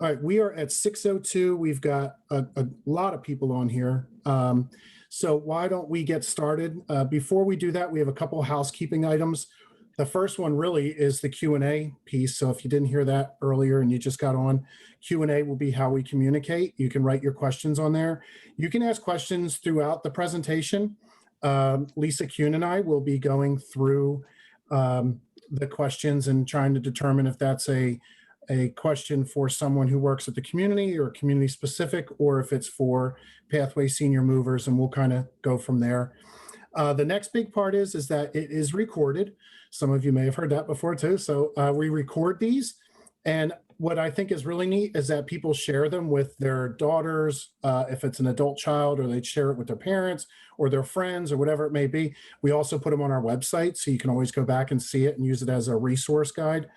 All right, we are at 6:02. We've got a lot of people on here. So why don't we get started? Before we do that, we have a couple of housekeeping items. The first one really is the Q&A piece. So if you didn't hear that earlier and you just got on, Q&A will be how we communicate. You can write your questions on there. You can ask questions throughout the presentation. Lisa Kuhn and I will be going through the questions and trying to determine if that's a question for someone who works at the community or community specific, or if it's for Pathway Senior Movers, and we'll kind of go from there. The next big part is that it is recorded. Some of you may have heard that before too. So we record these, and what I think is really neat is that people share them with their daughters, if it's an adult child, or they share it with their parents or their friends or whatever it may be. We also put them on our website, so you can always go back and see it and use it as a resource guide.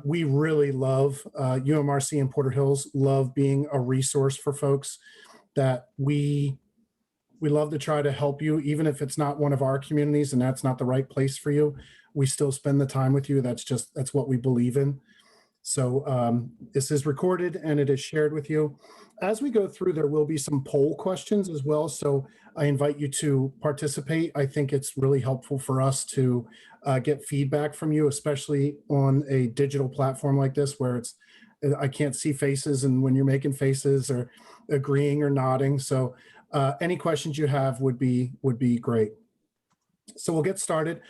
We really love UMRC and Porter Hills, love being a resource for folks that we love to try to help you, even if it's not one of our communities and that's not the right place for you. We still spend the time with you. That's what we believe in. So this is recorded and it is shared with you. As we go through, there will be some poll questions as well. So I invite you to participate. I think it's really helpful for us to get feedback from you, especially on a digital platform like this, where I can't see faces, and when you're making faces or agreeing or nodding. So any questions you have would be great. So we'll get started.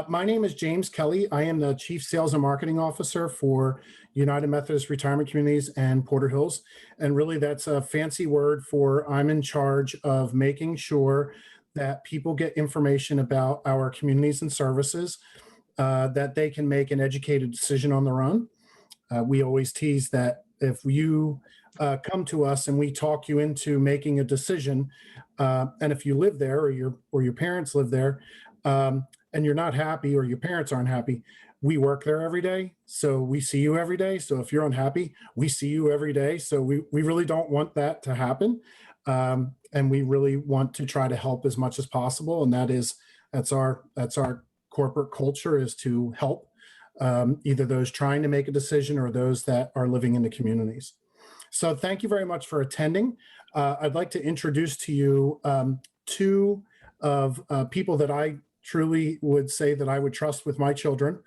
My name is James Kelly. I am the Chief Sales and Marketing Officer for United Methodist Retirement Communities and Porter Hills. And really that's a fancy word for I'm in charge of making sure that people get information about our communities and services, that they can make an educated decision on their own. We always tease that if you come to us and we talk you into making a decision, and if you live there or your parents live there, and you're not happy or your parents aren't happy, we work there every day. So we see you every day. So if you're unhappy, we see you every day. So we really don't want that to happen. And we really want to try to help as much as possible. And that's our corporate culture, is to help either those trying to make a decision or those that are living in the communities. So thank you very much for attending. I'd like to introduce to you two of people that I truly would say that I would trust with my children.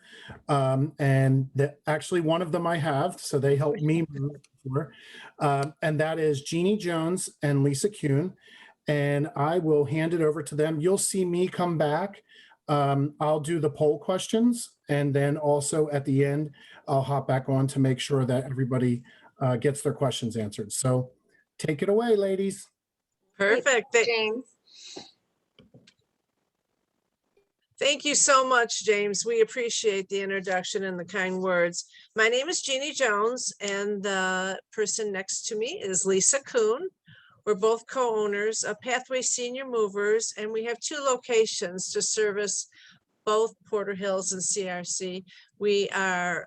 And that actually one of them I have, so they helped me move before. And that is Jeannie Jones and Lisa Kuhn. And I will hand it over to them. You'll see me come back. I'll do the poll questions. And then also at the end, I'll hop back on to make sure that everybody gets their questions answered. So take it away, ladies. Perfect. James. Thank you so much, James. We appreciate the introduction and the kind words. My name is Jeannie Jones, and the person next to me is Lisa Kuhn. We're both co-owners of Pathway Senior Movers, and we have two locations to service both Porter Hills and CRC. We are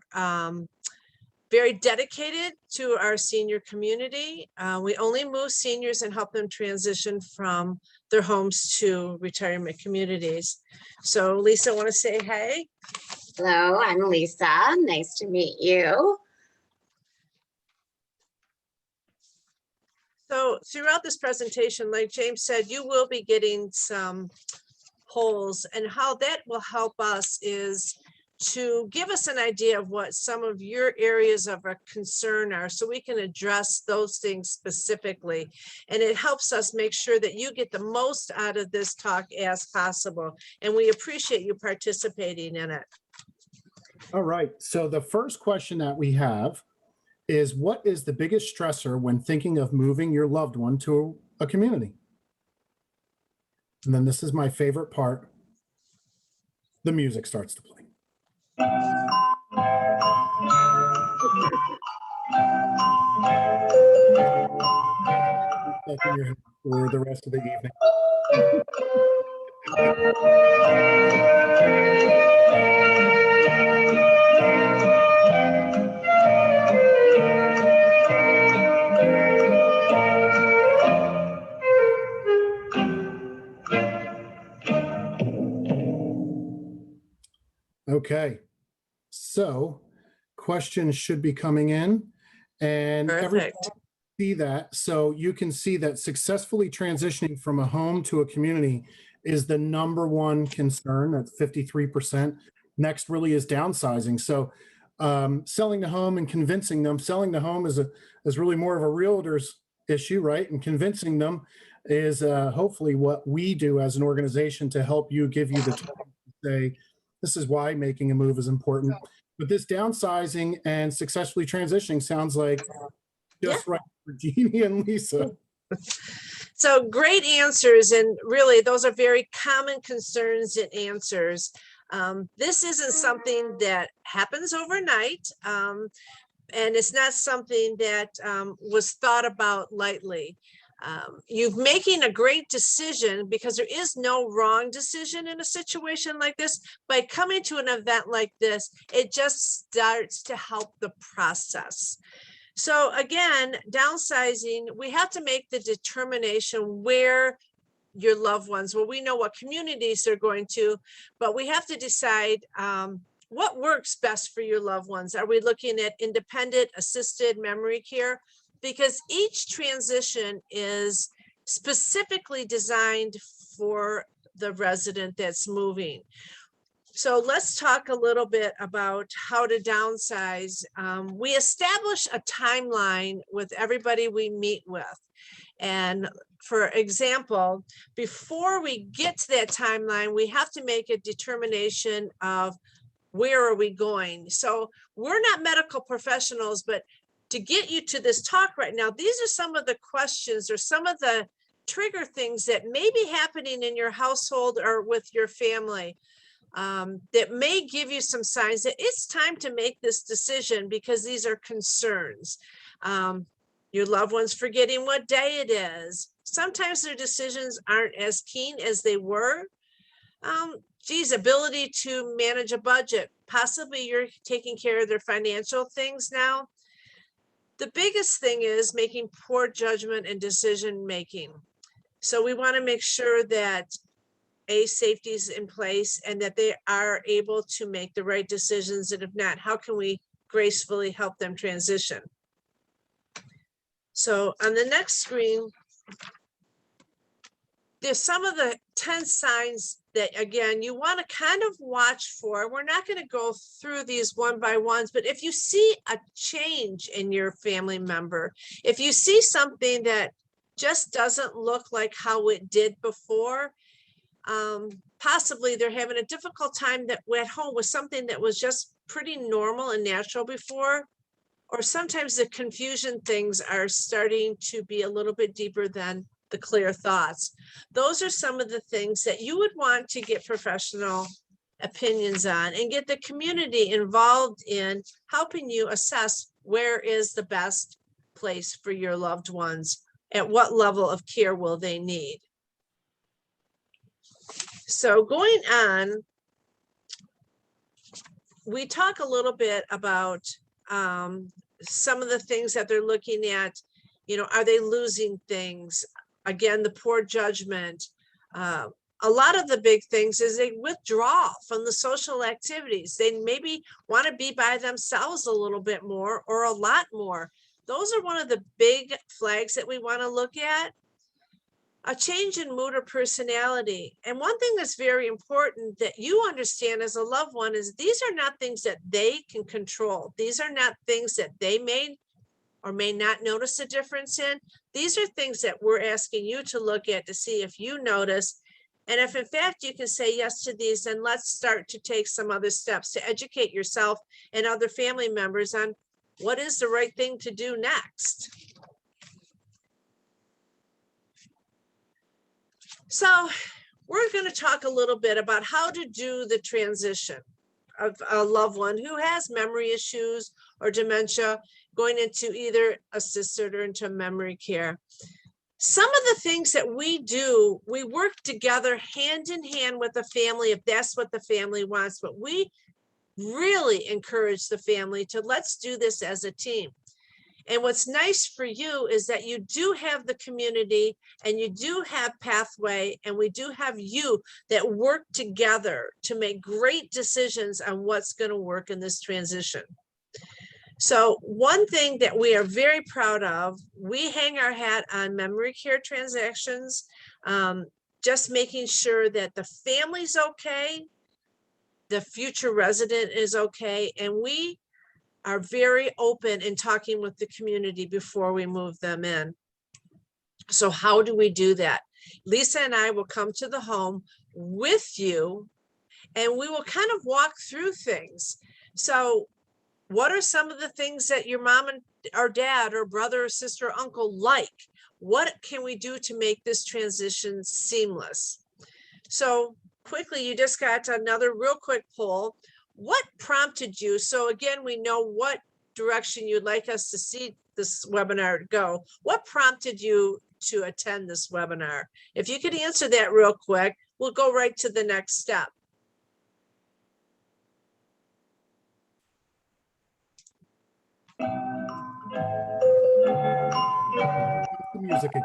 very dedicated to our senior community. We only move seniors and help them transition from their homes to retirement communities. So Lisa, want to say hey? Hello, I'm Lisa. Nice to meet you. So throughout this presentation, like James said, you will be getting some polls, and how that will help us is to give us an idea of what some of your areas of concern are, so we can address those things specifically. And it helps us make sure that you get the most out of this talk as possible. And we appreciate you participating in it. All right. So the first question that we have is, what is the biggest stressor when thinking of moving your loved one to a community? And then this is my favorite part. The music starts to play. In your head for the rest of the evening. Okay, so questions should be coming in, And everybody Perfect. see that. So you can see that successfully transitioning from a home to a community is the number one concern. That's 53%. Next really is downsizing. So selling the home and convincing them, selling the home is really more of a realtor's issue, right? And convincing them is hopefully what we do as an organization to help you, give you the time to say, this is why making a move is important. But this downsizing and successfully transitioning sounds like Yeah. just right for Jeannie and Lisa. So great answers. And really, those are very common concerns and answers. This isn't something that happens overnight. And it's not something that was thought about lightly. You're making a great decision because there is no wrong decision in a situation like this. By coming to an event like this, it just starts to help the process. So again, downsizing, we have to make the determination where your loved ones, well, we know what communities they're going to, but we have to decide what works best for your loved ones. Are we looking at independent, assisted memory care? Because each transition is specifically designed for the resident that's moving. So let's talk a little bit about how to downsize. We establish a timeline with everybody we meet with. And for example, before we get to that timeline, we have to make a determination of where are we going. So we're not medical professionals, but to get you to this talk right now, these are some of the questions or some of the trigger things that may be happening in your household or with your family. That may give you some signs that it's time to make this decision because these are concerns. Your loved ones forgetting what day it is. Sometimes their decisions aren't as keen as they were. Ability to manage a budget. Possibly you're taking care of their financial things now. The biggest thing is making poor judgment and decision making. So we want to make sure that safety is in place and that they are able to make the right decisions. And if not, how can we gracefully help them transition? So on the next screen, there's some of the 10 signs that, again, you want to kind of watch for. We're not going to go through these one by ones, but if you see a change in your family member, if you see something that just doesn't look like how it did before, possibly they're having a difficult time that at home with something that was just pretty normal and natural before, or sometimes the confusion things are starting to be a little bit deeper than the clear thoughts. Those are some of the things that you would want to get professional opinions on and get the community involved in helping you assess where is the best place for your loved ones, at what level of care will they need. So going on, we talk a little bit about some of the things that they're looking at. You know, are they losing things? Again, the poor judgment. A lot of the big things is they withdraw from the social activities. They maybe want to be by themselves a little bit more or a lot more. Those are one of the big flags that we want to look at. A change in mood or personality. And one thing that's very important that you understand as a loved one is these are not things that they can control. These are not things that they may or may not notice a difference in. These are things that we're asking you to look at to see if you notice. And if in fact you can say yes to these, then let's start to take some other steps to educate yourself and other family members on what is the right thing to do next. So we're going to talk a little bit about how to do the transition of a loved one who has memory issues or dementia going into either assisted or into memory care. Some of the things that we do, we work together hand in hand with the family if that's what the family wants, but we really encourage the family to let's do this as a team. And what's nice for you is that you do have the community and you do have Pathway and we do have you that work together to make great decisions on what's going to work in this transition. So one thing that we are very proud of, we hang our hat on memory care transactions, just making sure that the family's okay, the future resident is okay, and we are very open in talking with the community before we move them in. So how do we do that? Lisa and I will come to the home with you, and we will kind of walk through things. So what are some of the things that your mom and or dad or brother or sister or uncle like? What can we do to make this transition seamless? So quickly, you just got another real quick poll. What prompted you? So again, we know what direction you'd like us to see this webinar go. What prompted you to attend this webinar? If you could answer that real quick, we'll go right to the next step. The music again.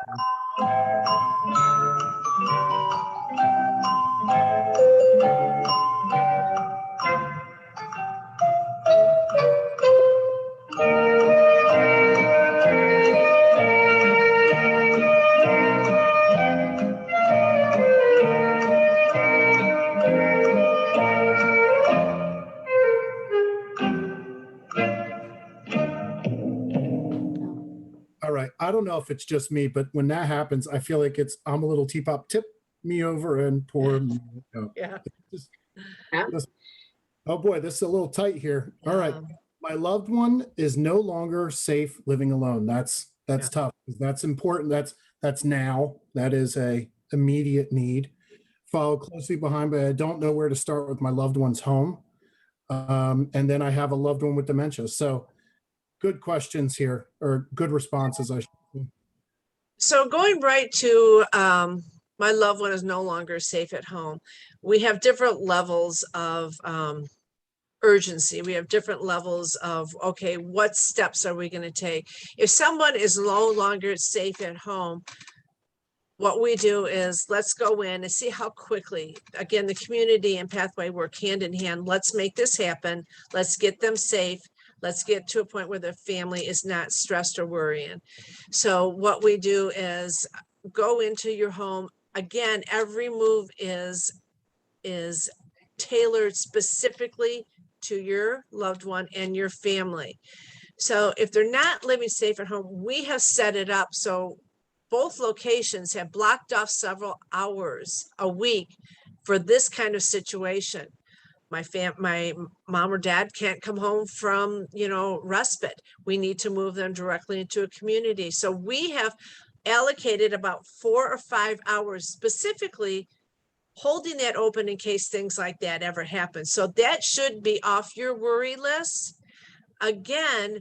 All right. I don't know if it's just me, but when that happens, I feel like I'm a little teapot. Tip me over and pour me out. Yeah. Just- Yeah. oh boy, this is a little tight here. All right. Um, My loved one is no longer safe living alone. That's Yeah. tough. That's important. That's now. That is a immediate need. Follow closely behind, but I don't know where to start with my loved one's home. And then I have a loved one with dementia. So good questions here, or good responses, I should say. So going right to my loved one is no longer safe at home. We have different levels of urgency. We have different levels of, okay, what steps are we going to take? If someone is no longer safe at home, what we do is let's go in and see how quickly, again, the community and pathway work hand in hand. Let's make this happen. Let's get them safe. Let's get to a point where the family is not stressed or worrying. So what we do is go into your home. Again, every move is tailored specifically to your loved one and your family. So if they're not living safe at home, we have set it up so both locations have blocked off several hours a week for this kind of situation. My mom or dad can't come home from, respite. We need to move them directly into a community. So we have allocated about 4 or 5 hours specifically holding that open in case things like that ever happen. So that should be off your worry list. Again,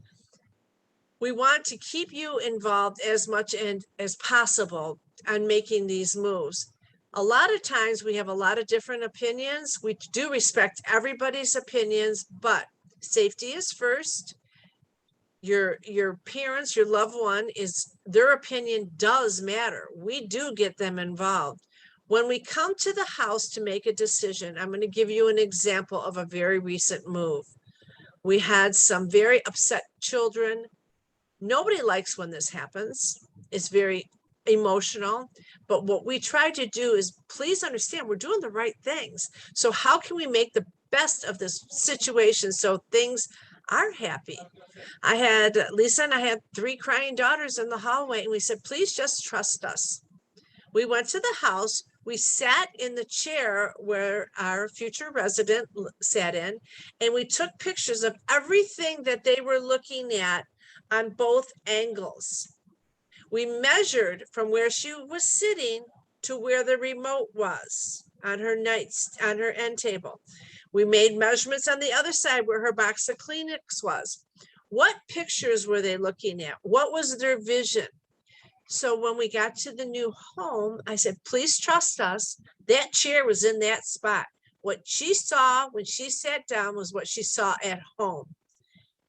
we want to keep you involved as much as possible on making these moves. A lot of times we have a lot of different opinions. We do respect everybody's opinions, but safety is first. Your parents, your loved one, their opinion does matter. We do get them involved. When we come to the house to make a decision, I'm going to give you an example of a very recent move. We had some very upset children. Nobody likes when this happens. It's very emotional. But what we try to do is, please understand, we're doing the right things. So how can we make the best of this situation so things are happy? Lisa and I had 3 crying daughters in the hallway, and we said, please just trust us. We went to the house. We sat in the chair where our future resident sat in, and we took pictures of everything that they were looking at on both angles. We measured from where she was sitting to where the remote was on her end table. We made measurements on the other side where her box of Kleenex was. What pictures were they looking at? What was their vision? So when we got to the new home, I said, please trust us. That chair was in that spot. What she saw when she sat down was what she saw at home.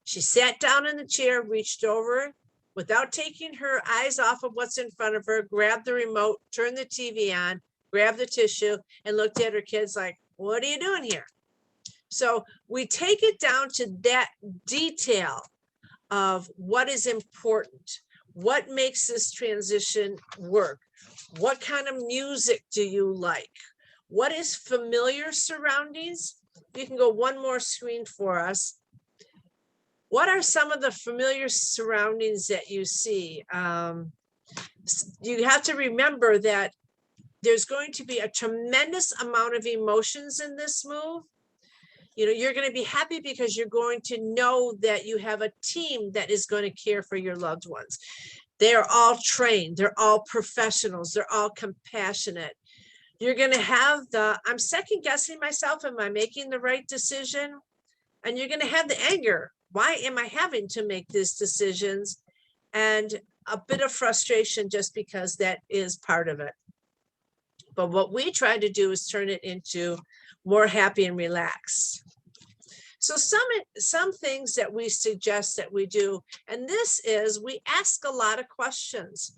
She sat down in the chair, reached over without taking her eyes off of what's in front of her, grabbed the remote, turned the TV on, grabbed the tissue, and looked at her kids like, what are you doing here? So we take it down to that detail of what is important, what makes this transition work, what kind of music do you like, what is familiar surroundings. You can go one more screen for us. What are some of the familiar surroundings that you see? You have to remember that there's going to be a tremendous amount of emotions in this move. You know, you're going to be happy because you're going to know that you have a team that is going to care for your loved ones. They're all trained, they're all professionals, they're all compassionate. You're going to have I'm second guessing myself, am I making the right decision? And you're going to have the anger. Why am I having to make these decisions? And a bit of frustration just because that is part of it. But what we try to do is turn it into more happy and relaxed. So some things that we suggest that we do, and this is, we ask a lot of questions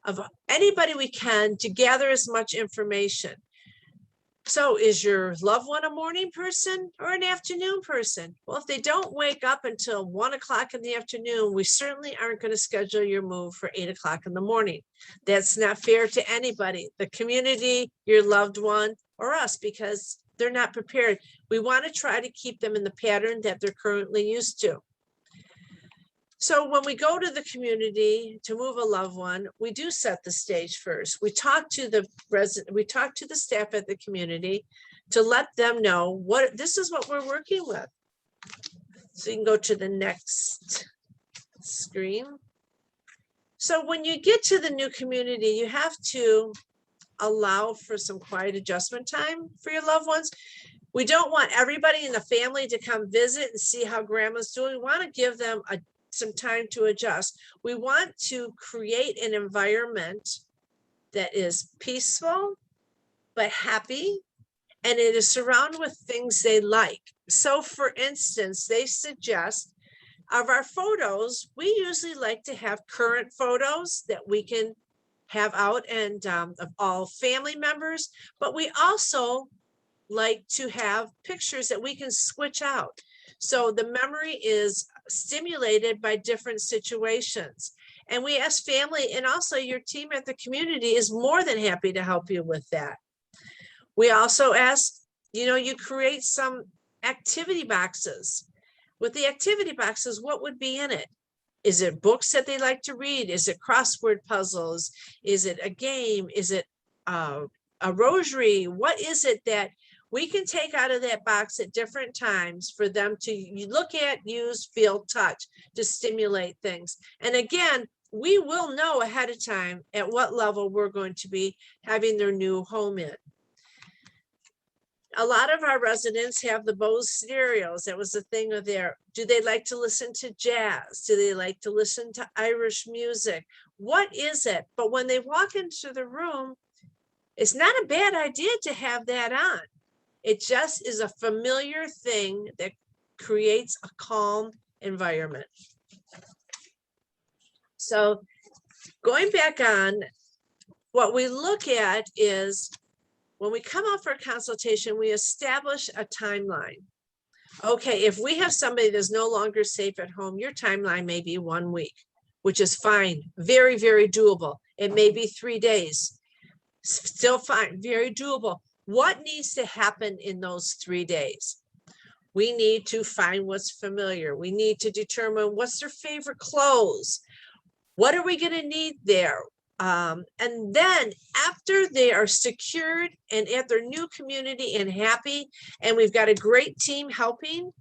of anybody we can to gather as much information. So is your loved one a morning person or an afternoon person? Well, if they don't wake up until 1 o'clock in the afternoon, we certainly aren't going to schedule your move for 8 o'clock in the morning. That's not fair to anybody, the community, your loved one, or us, because they're not prepared. We want to try to keep them in the pattern that they're currently used to. So when we go to the community to move a loved one, we do set the stage first. We talk to the staff at the community to let them know this is what we're working with. So you can go to the next screen. So when you get to the new community, you have to allow for some quiet adjustment time for your loved ones. We don't want everybody in the family to come visit and see how grandma's doing. We want to give them some time to adjust. We want to create an environment that is peaceful but happy, and it is surrounded with things they like. So for instance, they suggest of our photos, we usually like to have current photos that we can have out and of all family members, but we also like to have pictures that we can switch out. So the memory is stimulated by different situations. And we as family, and also your team at the community is more than happy to help you with that. We also ask, you create some activity boxes. With the activity boxes, what would be in it? Is it books that they like to read? Is it crossword puzzles? Is it a game? Is it a rosary? What is it that we can take out of that box at different times for them to look at, use, feel, touch to stimulate things? And again, we will know ahead of time at what level we're going to be having their new home in. A lot of our residents have the Bose stereos. That was the thing of their, do they like to listen to jazz? Do they like to listen to Irish music? What is it? But when they walk into the room, it's not a bad idea to have that on. It just is a familiar thing that creates a calm environment. So going back on, what we look at is when we come out for a consultation, we establish a timeline. Okay, if we have somebody that's no longer safe at home, your timeline may be 1 week, which is fine. Very, very doable. It may be 3 days. Still fine, very doable. What needs to happen in those 3 days? We need to find what's familiar. We need to determine what's their favorite clothes. What are we going to need there? And then after they are secured and at their new community and happy, and we've got a great team helping,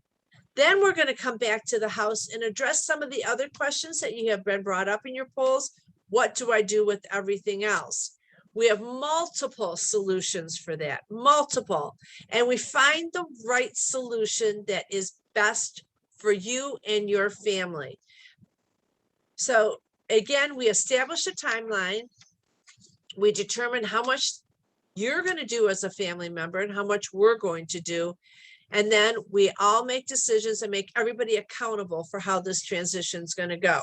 then we're going to come back to the house and address some of the other questions that you have been brought up in your polls. What do I do with everything else? We have multiple solutions for that, multiple, and we find the right solution that is best for you and your family. So again, we establish a timeline. We determine how much you're going to do as a family member and how much we're going to do. And then we all make decisions and make everybody accountable for how this transition is going to go.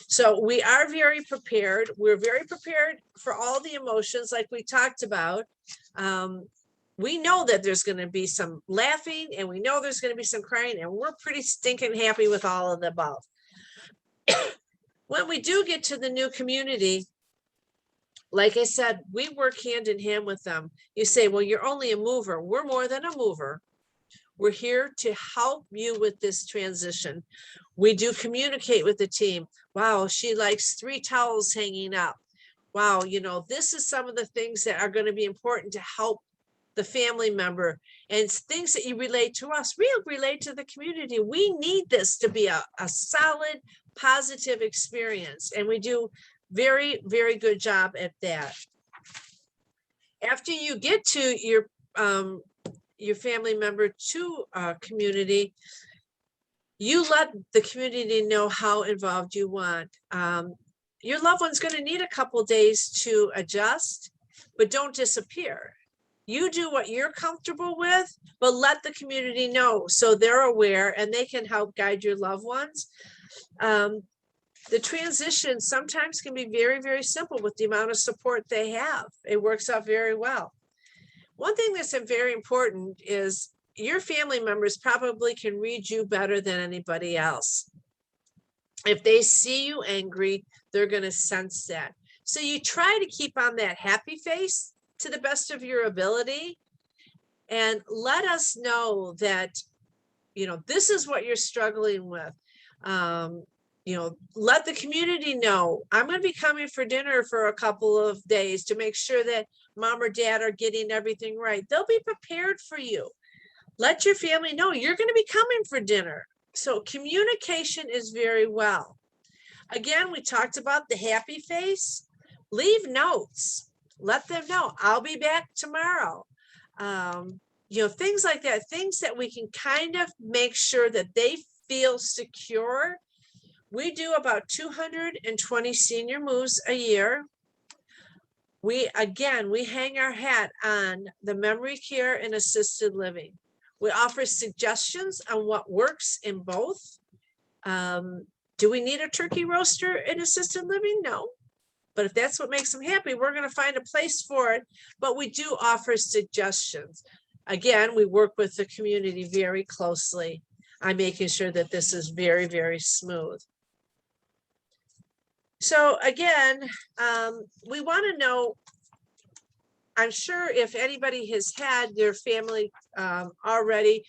So we are very prepared. We're very prepared for all the emotions like we talked about. We know that there's going to be some laughing and we know there's going to be some crying, and we're pretty stinking happy with all of the above. When we do get to the new community, like I said, we work hand in hand with them. You say, well, you're only a mover. We're more than a mover. We're here to help you with this transition. We do communicate with the team. Wow, she likes 3 towels hanging up. Wow, this is some of the things that are going to be important to help the family member, and it's things that you relate to us. We relate to the community. We need this to be a solid, positive experience. And we do very, very good job at that. After you get to your family member to community, you let the community know how involved you want. Your loved one's going to need a couple days to adjust, but don't disappear. You do what you're comfortable with, but let the community know so they're aware and they can help guide your loved ones. The transition sometimes can be very, very simple with the amount of support they have. It works out very well. One thing that's very important is your family members probably can read you better than anybody else. If they see you angry, they're going to sense that. So you try to keep on that happy face to the best of your ability, and let us know that, this is what you're struggling with. Let the community know, I'm going to be coming for dinner for a couple of days to make sure that mom or dad are getting everything right. They'll be prepared for you. Let your family know you're going to be coming for dinner. So communication is very well. Again, we talked about the happy face. Leave notes. Let them know, I'll be back tomorrow. Things like that, things that we can kind of make sure that they feel secure. We do about 220 senior moves a year. We hang our hat on the memory care and assisted living. We offer suggestions on what works in both. Do we need a turkey roaster in assisted living? No. But if that's what makes them happy, we're going to find a place for it. But we do offer suggestions. Again, we work with the community very closely on making sure that this is very, very smooth. So again, we want to know, I'm sure if anybody has had their family already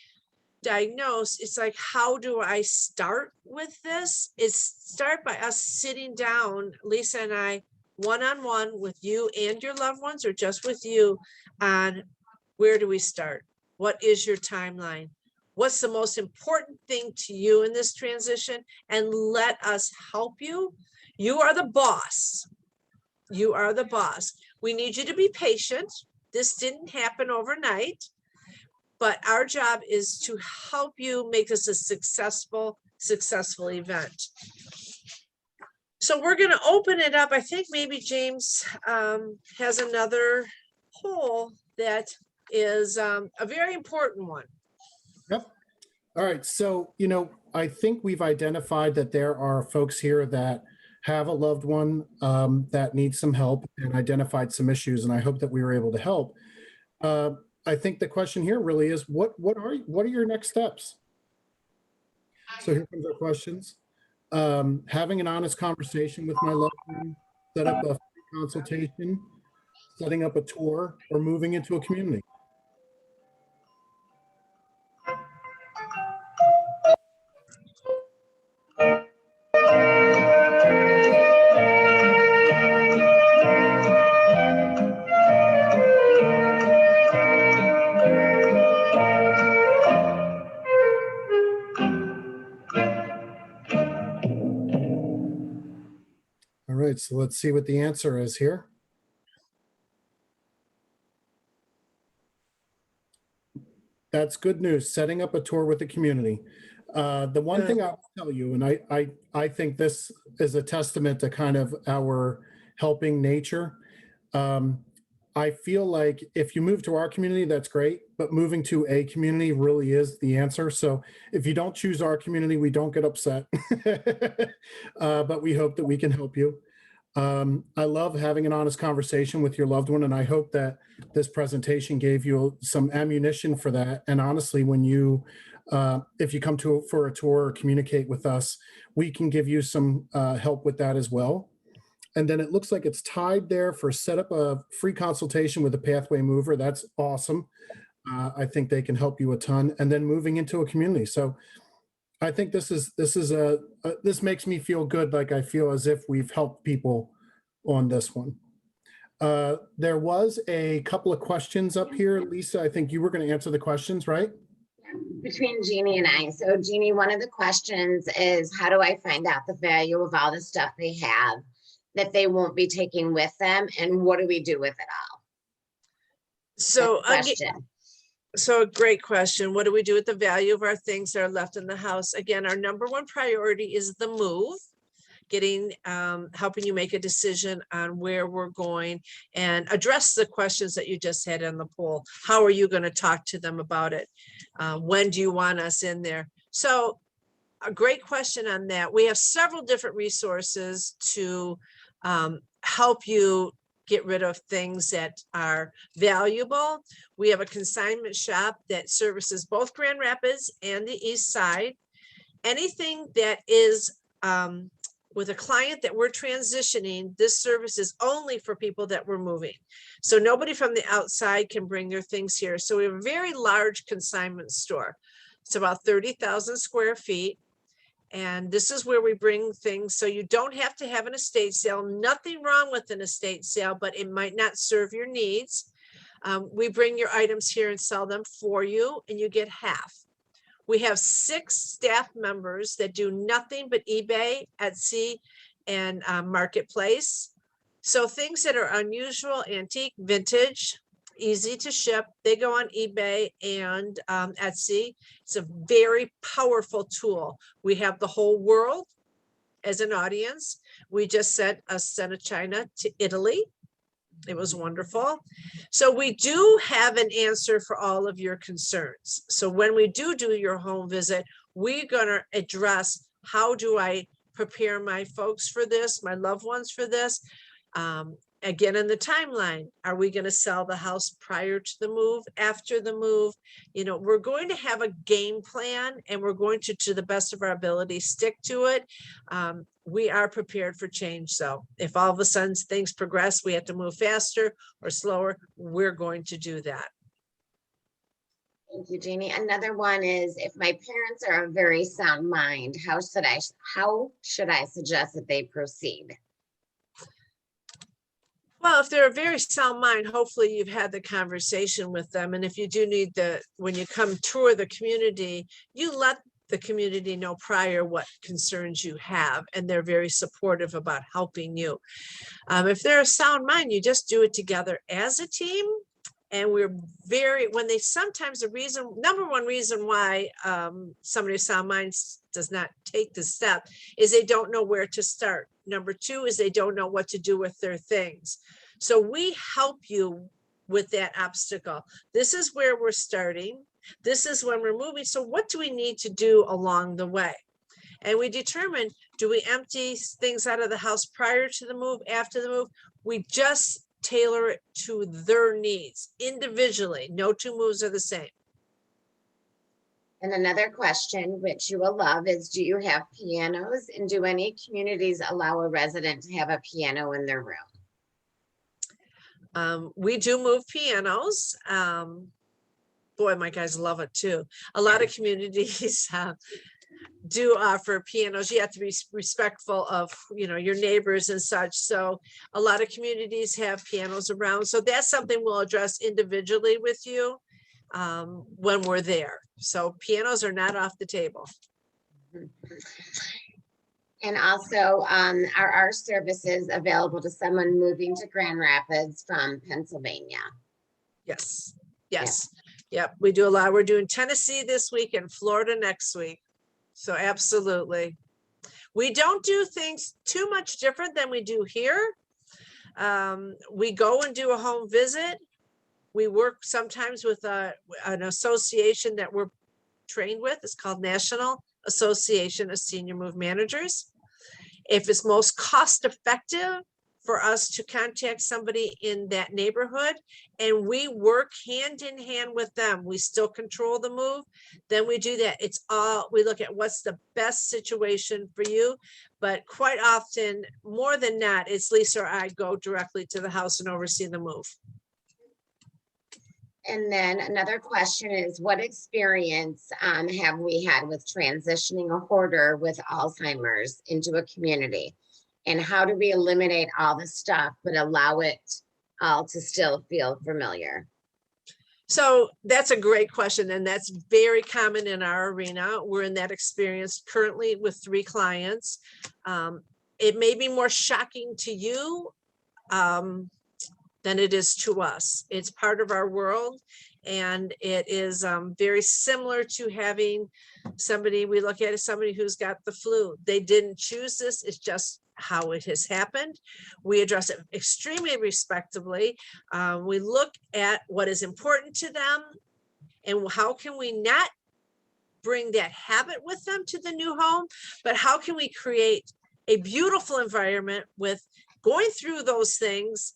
diagnosed, it's like, how do I start with this? Start by us sitting down, Lisa and I, one-on-one with you and your loved ones, or just with you, on where do we start? What is your timeline? What's the most important thing to you in this transition? And let us help you. You are the boss. You are the boss. We need you to be patient. This didn't happen overnight, but our job is to help you make this a successful event. So we're going to open it up. I think maybe James has another poll that is a very important one. Yep. All right. So, I think we've identified that there are folks here that have a loved one that needs some help, and identified some issues, and I hope that we were able to help. I think the question here really is, what are your next steps? So here comes our questions. Having an honest conversation with my loved one, set up a free consultation, setting up a tour, or moving into a community. All right, so let's see what the answer is here. That's good news, setting up a tour with the community. The one thing I'll tell you, and I think this is a testament to kind of our helping nature. I feel like if you move to our community, that's great, but moving to a community really is the answer. So if you don't choose our community, we don't get upset, but we hope that we can help you. I love having an honest conversation with your loved one, and I hope that this presentation gave you some ammunition for that. And honestly, when you If you come for a tour or communicate with us, we can give you some help with that as well. And then it looks like it's tied there for set up a free consultation with a pathway mover. That's awesome. I think they can help you a ton. And then moving into a community. So I think this makes me feel good. Like I feel as if we've helped people on this one. There was a couple of questions up here. Lisa, I think you were going to answer the questions, right? Between Jeannie and I. So Jeannie, one of the questions is, how do I find out the value of all the stuff they have that they won't be taking with them? And what do we do with it all? So That's the again, question. so a great question. What do we do with the value of our things that are left in the house? Again, our number one priority is the move, getting, helping you make a decision on where we're going and address the questions that you just had in the poll. How are you going to talk to them about it? When do you want us in there? So a great question on that. We have several different resources to help you get rid of things that are valuable. We have a consignment shop that services both Grand Rapids and the East Side. Anything that is with a client that we're transitioning, this service is only for people that we're moving. So nobody from the outside can bring their things here. So we have a very large consignment store. It's about 30,000 square feet. And this is where we bring things. So you don't have to have an estate sale. Nothing wrong with an estate sale, but it might not serve your needs. We bring your items here and sell them for you, and you get half. We have 6 staff members that do nothing but eBay, Etsy, and Marketplace. So things that are unusual, antique, vintage, easy to ship, they go on eBay and Etsy. It's a very powerful tool. We have the whole world as an audience. We just sent a set of China to Italy. It was wonderful. So we do have an answer for all of your concerns. So when we do your home visit, we're going to address, how do I prepare my folks for this, my loved ones for this? Again, in the timeline, are we going to sell the house prior to the move, after the move? You know, we're going to have a game plan, and we're going to the best of our ability, stick to it. We are prepared for change. So if all of a sudden things progress, we have to move faster or slower, we're going to do that. Thank you, Jeannie. Another one is, if my parents are of very sound mind, how should I suggest that they proceed? Well, if they're a very sound mind, hopefully you've had the conversation with them. And if you do need when you come tour the community, you let the community know prior what concerns you have, and they're very supportive about helping you. If they're a sound mind, you just do it together as a team. And we're sometimes the number one reason why somebody with sound minds does not take the step is they don't know where to start. Number 2 is they don't know what to do with their things. So we help you with that obstacle. This is where we're starting. This is when we're moving. So what do we need to do along the way? And we determine, do we empty things out of the house prior to the move, after the move? We just tailor it to their needs individually. No 2 moves are the same. And another question, which you will love, is, do you have pianos? And do any communities allow a resident to have a piano in their room? We do move pianos. Boy, my guys love it too. A lot of communities do offer pianos. You have to be respectful of, your neighbors and such. So a lot of communities have pianos around. So that's something we'll address individually with you when we're there. So pianos are not off the table. And also, are our services available to someone moving to Grand Rapids from Pennsylvania? Yes. Yep. We do a lot. We're doing Tennessee this week and Florida next week. So absolutely. We don't do things too much different than we do here. We go and do a home visit. We work sometimes with an association that we're trained with. It's called National Association of Senior Move Managers. If it's most cost effective for us to contact somebody in that neighborhood, and we work hand in hand with them. We still control the move. Then we do that. It's all, we look at what's the best situation for you. But quite often, more than not, it's Lisa or I go directly to the house and oversee the move. And then another question is, what experience have we had with transitioning a hoarder with Alzheimer's into a community? And how do we eliminate all the stuff, but allow it all to still feel familiar? So that's a great question. And that's very common in our arena. We're in that experience currently with 3 clients. It may be more shocking to you than it is to us. It's part of our world, and it is very similar to having somebody, we look at as somebody who's got the flu. They didn't choose this, it's just how it has happened. We address it extremely respectably. We look at what is important to them and how can we not bring that habit with them to the new home, but how can we create a beautiful environment with going through those things,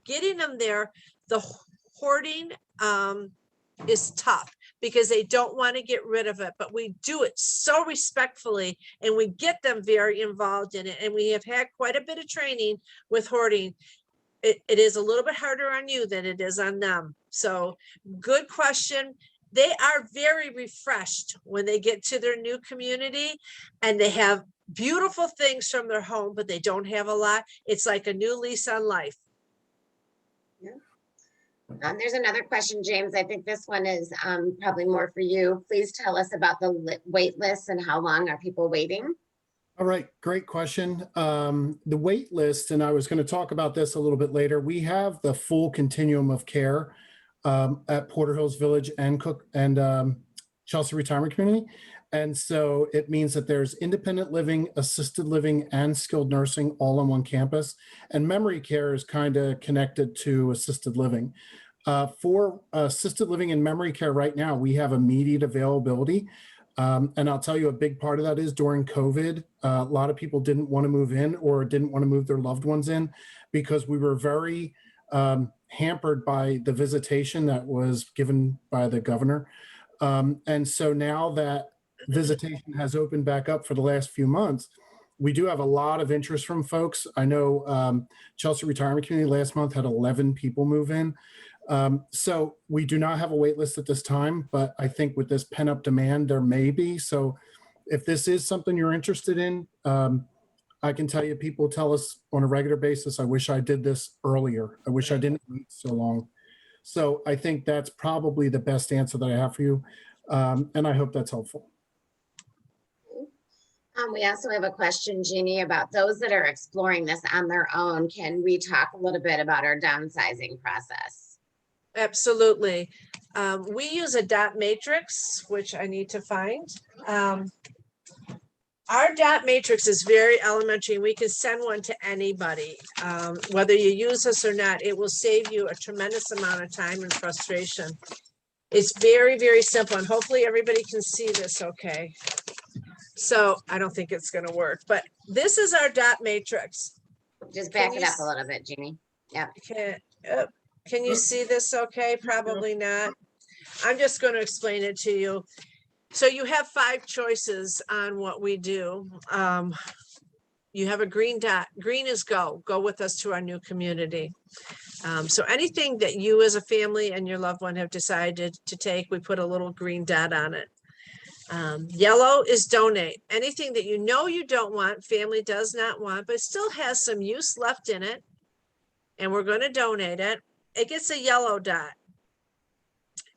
getting them there. The hoarding is tough because they don't want to get rid of it, but we do it so respectfully and we get them very involved in it. And we have had quite a bit of training with hoarding. It is a little bit harder on you than it is on them. So good question. They are very refreshed when they get to their new community and they have beautiful things from their home, but they don't have a lot. It's like a new lease on life. There's another question, James. I think this one is probably more for you. Please tell us about the wait list and how long are people waiting? All right, great question. The wait list, and I was going to talk about this a little bit later. We have the full continuum of care at Porter Hills Village and Cook and Chelsea Retirement Community. And so it means that there's independent living, assisted living, and skilled nursing all on one campus. And memory care is kind of connected to assisted living. For assisted living and memory care right now, we have immediate availability. And I'll tell you, a big part of that is during COVID, a lot of people didn't want to move in or didn't want to move their loved ones in because we were very hampered by the visitation that was given by the governor. And so now that visitation has opened back up for the last few months, we do have a lot of interest from folks. I know Chelsea Retirement Community last month had 11 people move in. So we do not have a wait list at this time, but I think with this pent up demand, there may be. So if this is something you're interested in, I can tell you, people tell us on a regular basis, I wish I did this earlier. I wish I didn't wait so long. So I think that's probably the best answer that I have for you. And I hope that's helpful. We also have a question, Jeannie, about those that are exploring this on their own. Can we talk a little bit about our downsizing process? Absolutely. We use a dot matrix, which I need to find. Our dot matrix is very elementary. We can send one to anybody. Whether you use us or not, it will save you a tremendous amount of time and frustration. It's very, very simple, and hopefully everybody can see this okay. So I don't think it's going to work, but this is our dot matrix. Just back it up a little bit, Jeannie. Yeah. Can you see this okay? Probably not. I'm just going to explain it to you. So you have 5 choices on what we do. You have a green dot. Green is go with us to our new community. So anything that you as a family and your loved one have decided to take, we put a little green dot on it. Yellow is donate. Anything that you know you don't want, family does not want, but still has some use left in it, and we're going to donate it. It gets a yellow dot.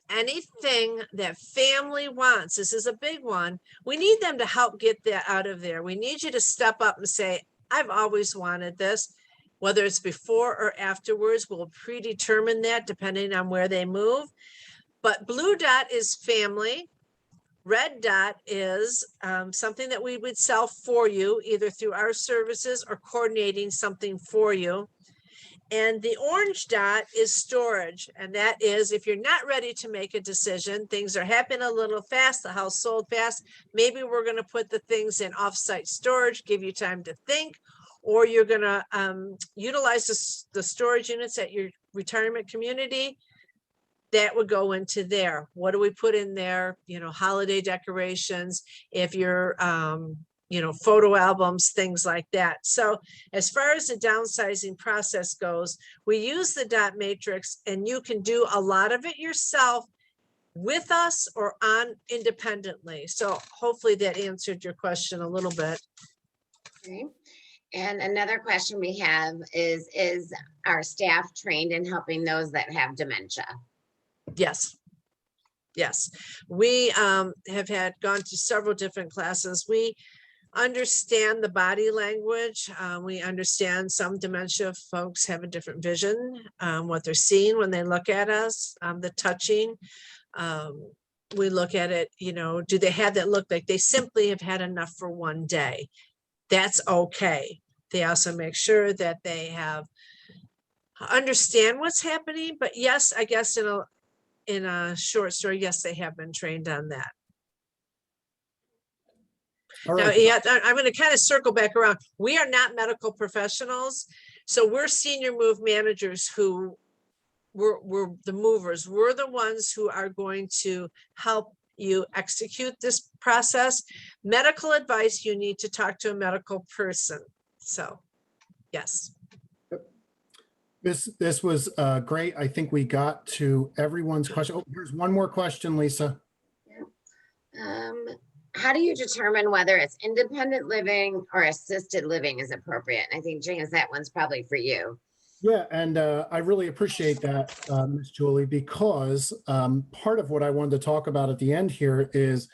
Anything that family wants, this is a big one, we need them to help get that out of there. We need you to step up and say, I've always wanted this. Whether it's before or afterwards, we'll predetermine that depending on where they move. But blue dot is family. Red dot is something that we would sell for you, either through our services or coordinating something for you. And the orange dot is storage. And that is, if you're not ready to make a decision, things are happening a little fast, the house sold fast, maybe we're going to put the things in offsite storage, give you time to think, or you're gonna utilize the storage units at your retirement community, that would go into there. What do we put in there? You know, holiday decorations, if you're, you know, photo albums, things like that. So as far as the downsizing process goes, we use the dot matrix, and you can do a lot of it yourself with us or on independently. So hopefully that answered your question a little bit. Okay. And another question we have is our staff trained in helping those that have dementia? Yes. Yes, we have gone to several different classes. We understand the body language. We understand some dementia folks have a different vision, what they're seeing when they look at us, the touching. We look at it, you know, do they have that look like they simply have had enough for one day? That's okay. They also make sure that they have understand what's happening. But yes, I guess in a short story, yes, they have been trained on that. All Now, right. yeah, I'm going to kind of circle back around. We are not medical professionals. So we're senior move managers who we're the movers. We're the ones who are going to help you execute this process. Medical advice, you need to talk to a medical person. So, yes. This was great. I think we got to everyone's question. Oh, here's one more question, Lisa. How do you determine whether it's independent living or assisted living is appropriate? I think, James, that one's probably for you. Yeah, and I really appreciate that, Ms. Julie, because part of what I wanted to talk about at the end here is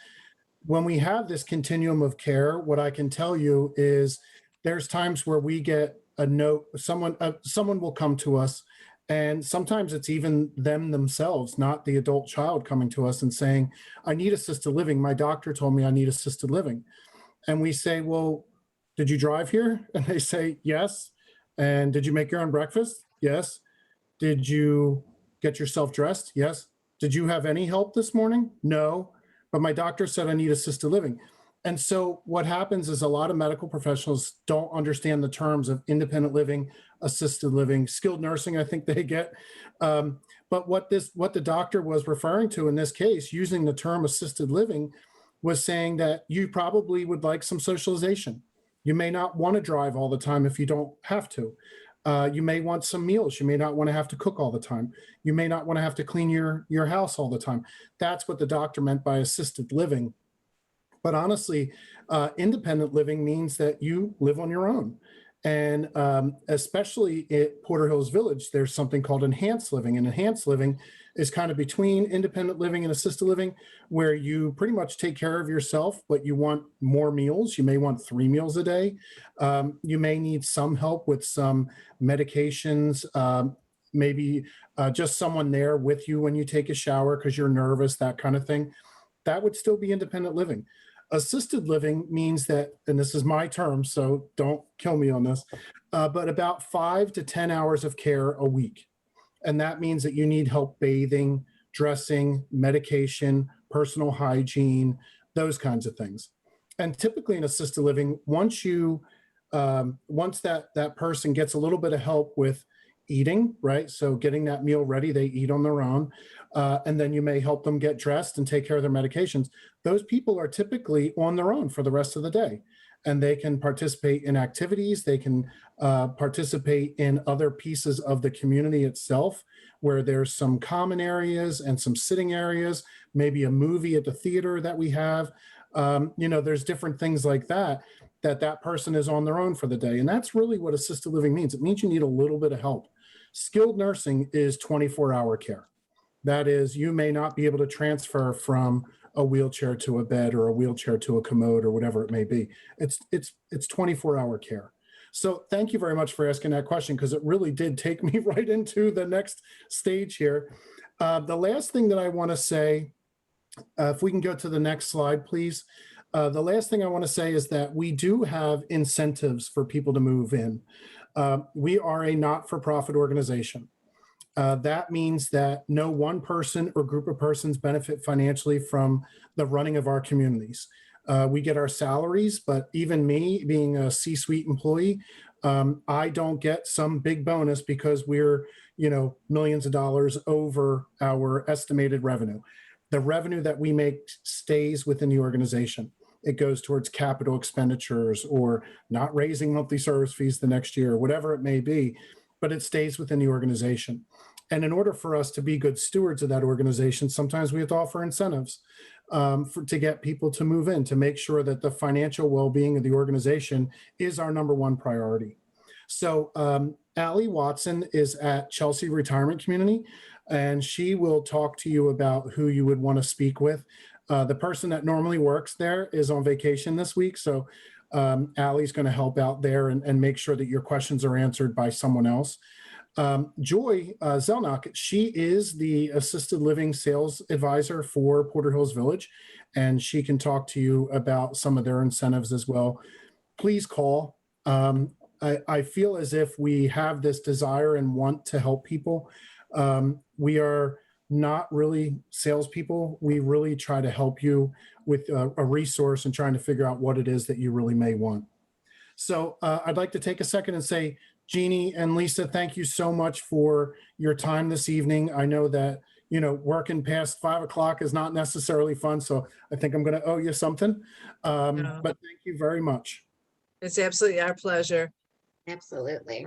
when we have this continuum of care, what I can tell you is there's times where we get a note, someone will come to us, and sometimes it's even them themselves, not the adult child, coming to us and saying, I need assisted living. My doctor told me I need assisted living. And we say, well, did you drive here? And they say, yes. And did you make your own breakfast? Yes. Did you get yourself dressed? Yes. Did you have any help this morning? No. But my doctor said I need assisted living. And so what happens is a lot of medical professionals don't understand the terms of independent living, assisted living, skilled nursing, I think they get. But what the doctor was referring to in this case, using the term assisted living, was saying that you probably would like some socialization. You may not want to drive all the time if you don't have to. You may want some meals. You may not want to have to cook all the time. You may not want to have to clean your house all the time. That's what the doctor meant by assisted living. But honestly, independent living means that you live on your own. And especially at Porter Hills Village, there's something called enhanced living. And enhanced living is kind of between independent living and assisted living, where you pretty much take care of yourself, but you want more meals. You may want 3 meals a day. You may need some help with some medications, maybe just someone there with you when you take a shower because you're nervous, that kind of thing. That would still be independent living. Assisted living means that, and this is my term, so don't kill me on this, but about 5 to 10 hours of care a week. And that means that you need help bathing, dressing, medication, personal hygiene, those kinds of things. And typically in assisted living, once that person gets a little bit of help with eating, right? So getting that meal ready, they eat on their own. And then you may help them get dressed and take care of their medications. Those people are typically on their own for the rest of the day. And they can participate in activities. They can participate in other pieces of the community itself, where there's some common areas and some sitting areas, maybe a movie at the theater that we have. There's different things like that person is on their own for the day. And that's really what assisted living means. It means you need a little bit of help. Skilled nursing is 24-hour care. That is, you may not be able to transfer from a wheelchair to a bed or a wheelchair to a commode or whatever it may be. It's 24-hour care. So thank you very much for asking that question, because it really did take me right into the next stage here. The last thing that I want to say, if we can go to the next slide, please. The last thing I want to say is that we do have incentives for people to move in. We are a not-for-profit organization. That means that no one person or group of persons benefit financially from the running of our communities. We get our salaries, but even me being a C-suite employee, I don't get some big bonus because we're, millions of dollars over our estimated revenue. The revenue that we make stays within the organization. It goes towards capital expenditures or not raising monthly service fees the next year, whatever it may be, but it stays within the organization. And in order for us to be good stewards of that organization, sometimes we have to offer incentives to get people to move in, to make sure that the financial well-being of the organization is our number one priority. So Allie Watson is at Chelsea Retirement Community, and she will talk to you about who you would want to speak with. The person that normally works there is on vacation this week, so Allie's going to help out there and make sure that your questions are answered by someone else. Joy Zelnock, she is the assisted living sales advisor for Porter Hills Village, and she can talk to you about some of their incentives as well. Please call. I feel as if we have this desire and want to help people. We are not really salespeople. We really try to help you with a resource and trying to figure out what it is that you really may want. So I'd like to take a second and say, Jeannie and Lisa, thank you so much for your time this evening. I know that, working past 5 o'clock is not necessarily fun, so I think I'm going to owe you something. But thank you very much. It's absolutely our pleasure. Absolutely.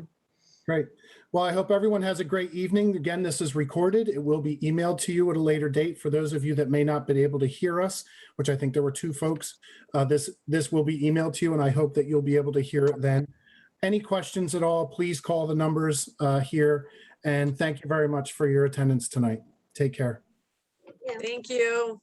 Great. Well, I hope everyone has a great evening. Again, this is recorded. It will be emailed to you at a later date. For those of you that may not be able to hear us, which I think there were 2 folks, this will be emailed to you, and I hope that you'll be able to hear it then. Any questions at all, please call the numbers here. And thank you very much for your attendance tonight. Take care. Yeah. Thank you.